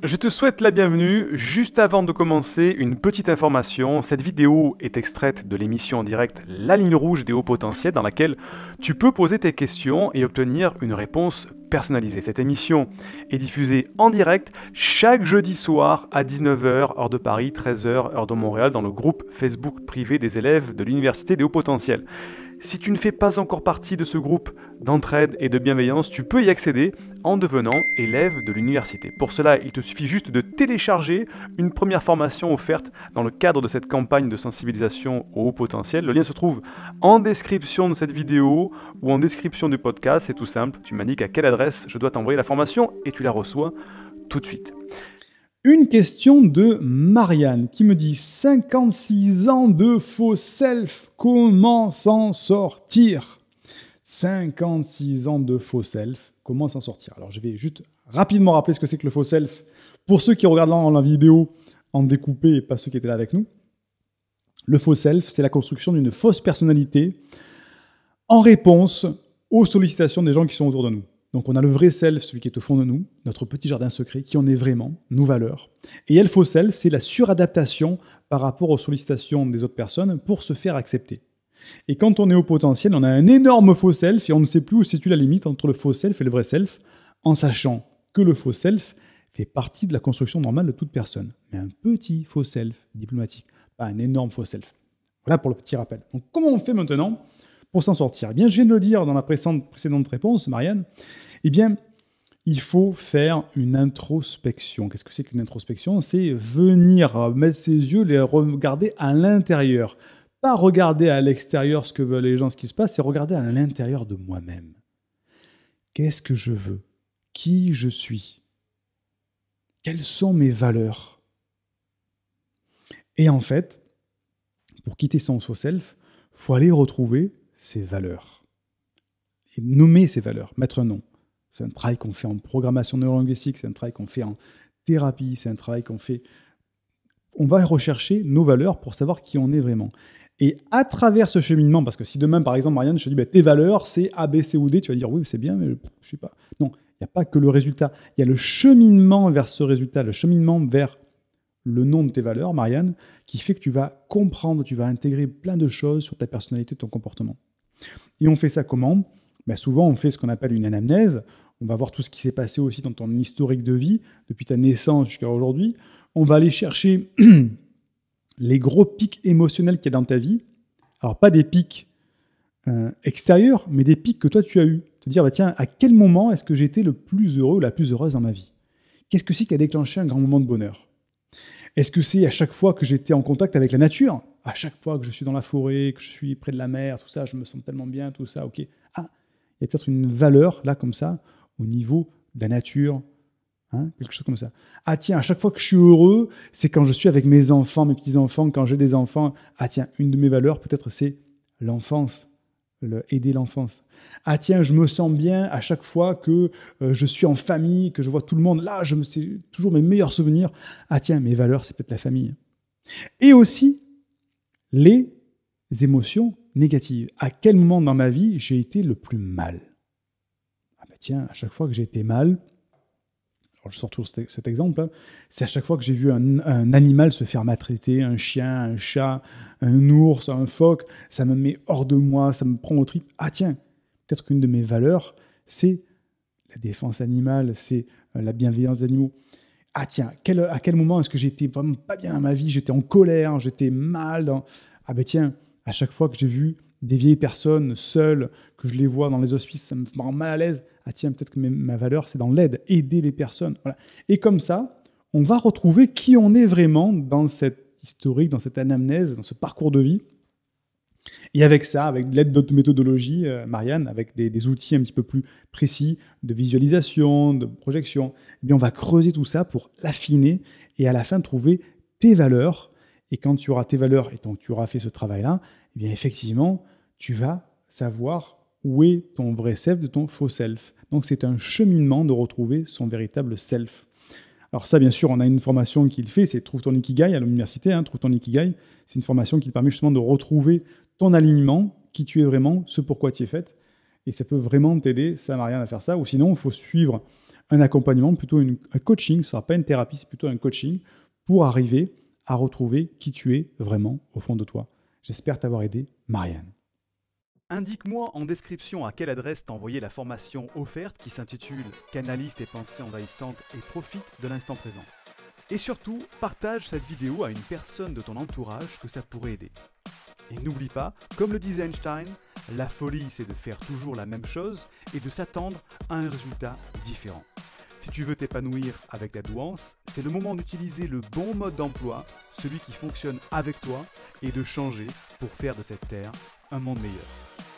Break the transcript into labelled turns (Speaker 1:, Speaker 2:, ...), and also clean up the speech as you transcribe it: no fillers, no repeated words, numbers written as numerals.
Speaker 1: Je te souhaite la bienvenue. Juste avant de commencer, une petite information. Cette vidéo est extraite de l'émission en direct La Ligne Rouge des Hauts Potentiels dans laquelle tu peux poser tes questions et obtenir une réponse personnalisée. Cette émission est diffusée en direct chaque jeudi soir à 19h, heure de Paris, 13h, heure de Montréal, dans le groupe Facebook privé des élèves de l'Université des Hauts Potentiels. Si tu ne fais pas encore partie de ce groupe d'entraide et de bienveillance, tu peux y accéder en devenant élève de l'université. Pour cela, il te suffit juste de télécharger une première formation offerte dans le cadre de cette campagne de sensibilisation au haut potentiel. Le lien se trouve en description de cette vidéo ou en description du podcast. C'est tout simple, tu m'indiques à quelle adresse je dois t'envoyer la formation et tu la reçois tout de suite. Une question de Marianne qui me dit 56 ans de faux self, comment s'en sortir? 56 ans de faux self, comment s'en sortir? Alors je vais juste rapidement rappeler ce que c'est que le faux self pour ceux qui regardent la vidéo en découpé et pas ceux qui étaient là avec nous. Le faux self, c'est la construction d'une fausse personnalité en réponse aux sollicitations des gens qui sont autour de nous. Donc on a le vrai self, celui qui est au fond de nous, notre petit jardin secret, qui en est vraiment, nos valeurs. Et il y a le faux self, c'est la suradaptation par rapport aux sollicitations des autres personnes pour se faire accepter. Et quand on est au potentiel, on a un énorme faux self et on ne sait plus où se situe la limite entre le faux self et le vrai self, en sachant que le faux self fait partie de la construction normale de toute personne. Mais un petit faux self diplomatique, pas un énorme faux self. Voilà pour le petit rappel. Donc comment on fait maintenant pour s'en sortir? Eh bien, je viens de le dire dans la précédente réponse, Marianne. Eh bien, il faut faire une introspection. Qu'est-ce que c'est qu'une introspection? C'est venir mettre ses yeux, les regarder à l'intérieur. Pas regarder à l'extérieur ce que veulent les gens, ce qui se passe, c'est regarder à l'intérieur de moi-même. Qu'est-ce que je veux? Qui je suis? Quelles sont mes valeurs? Et en fait, pour quitter son faux self, il faut aller retrouver ses valeurs. Et nommer ses valeurs, mettre un nom. C'est un travail qu'on fait en programmation neurolinguistique, c'est un travail qu'on fait en thérapie, c'est un travail qu'on fait... On va rechercher nos valeurs pour savoir qui on est vraiment. Et à travers ce cheminement, parce que si demain, par exemple, Marianne, je te dis, tes valeurs, c'est A, B, C ou D, tu vas dire, oui, c'est bien, mais je ne sais pas. Non, il n'y a pas que le résultat. Il y a le cheminement vers ce résultat, le cheminement vers le nom de tes valeurs, Marianne, qui fait que tu vas comprendre, tu vas intégrer plein de choses sur ta personnalité, ton comportement. Et on fait ça comment? Souvent, on fait ce qu'on appelle une anamnèse. On va voir tout ce qui s'est passé aussi dans ton historique de vie, depuis ta naissance jusqu'à aujourd'hui. On va aller chercher les gros pics émotionnels qu'il y a dans ta vie. Alors, pas des pics extérieurs, mais des pics que toi, tu as eus. Te dire, tiens, à quel moment est-ce que j'étais le plus heureux ou la plus heureuse dans ma vie? Qu'est-ce que c'est qui a déclenché un grand moment de bonheur? Est-ce que c'est à chaque fois que j'étais en contact avec la nature? À chaque fois que je suis dans la forêt, que je suis près de la mer, tout ça, je me sens tellement bien, tout ça, ok. Ah, il y a peut-être une valeur, là, comme ça, au niveau de la nature, quelque chose comme ça. Ah tiens, à chaque fois que je suis heureux, c'est quand je suis avec mes enfants, mes petits-enfants, quand j'ai des enfants. Ah tiens, une de mes valeurs, peut-être, c'est l'enfance, aider l'enfance. Ah tiens, je me sens bien à chaque fois que je suis en famille, que je vois tout le monde. Là, c'est toujours mes meilleurs souvenirs. Ah tiens, mes valeurs, c'est peut-être la famille. Et aussi, les émotions négatives. À quel moment dans ma vie j'ai été le plus mal? Ah tiens, à chaque fois que j'ai été mal, alors je sors toujours cet exemple, c'est à chaque fois que j'ai vu un animal se faire maltraiter, un chien, un chat, un ours, un phoque, ça me met hors de moi, ça me prend au tripes. Ah tiens, peut-être qu'une de mes valeurs, c'est la défense animale, c'est la bienveillance des animaux. Ah tiens, à quel moment est-ce que j'étais vraiment pas bien dans ma vie, j'étais en colère, j'étais mal. Ah tiens, à chaque fois que j'ai vu des vieilles personnes seules, que je les vois dans les hospices, ça me rend mal à l'aise. Ah tiens, peut-être que ma valeur, c'est dans l'aide, aider les personnes. Voilà. Et comme ça, on va retrouver qui on est vraiment dans cette historique, dans cette anamnèse, dans ce parcours de vie. Et avec ça, avec l'aide d'autres méthodologies, Marianne, avec des outils un petit peu plus précis de visualisation, de projection, eh bien on va creuser tout ça pour l'affiner et à la fin trouver tes valeurs. Et quand tu auras tes valeurs et donc tu auras fait ce travail-là, eh bien effectivement, tu vas savoir où est ton vrai self de ton faux self. Donc c'est un cheminement de retrouver son véritable self. Alors ça, bien sûr, on a une formation qui le fait, c'est Trouve ton Ikigai à l'université. Trouve ton Ikigai, c'est une formation qui te permet justement de retrouver ton alignement, qui tu es vraiment, ce pourquoi tu es faite. Et ça peut vraiment t'aider, ça Marianne, à faire ça. Ou sinon, il faut suivre un accompagnement, plutôt un coaching, ce ne sera pas une thérapie, c'est plutôt un coaching pour arriver à retrouver qui tu es vraiment au fond de toi. J'espère t'avoir aidé, Marianne.
Speaker 2: Indique-moi en description à quelle adresse t'as envoyé la formation offerte qui s'intitule Canalise tes pensées envahissantes et profite de l'instant présent. Et surtout, partage cette vidéo à une personne de ton entourage que ça pourrait aider. Et n'oublie pas, comme le disait Einstein, la folie c'est de faire toujours la même chose et de s'attendre à un résultat différent. Si tu veux t'épanouir avec ta douance, c'est le moment d'utiliser le bon mode d'emploi, celui qui fonctionne avec toi, et de changer pour faire de cette terre un monde meilleur.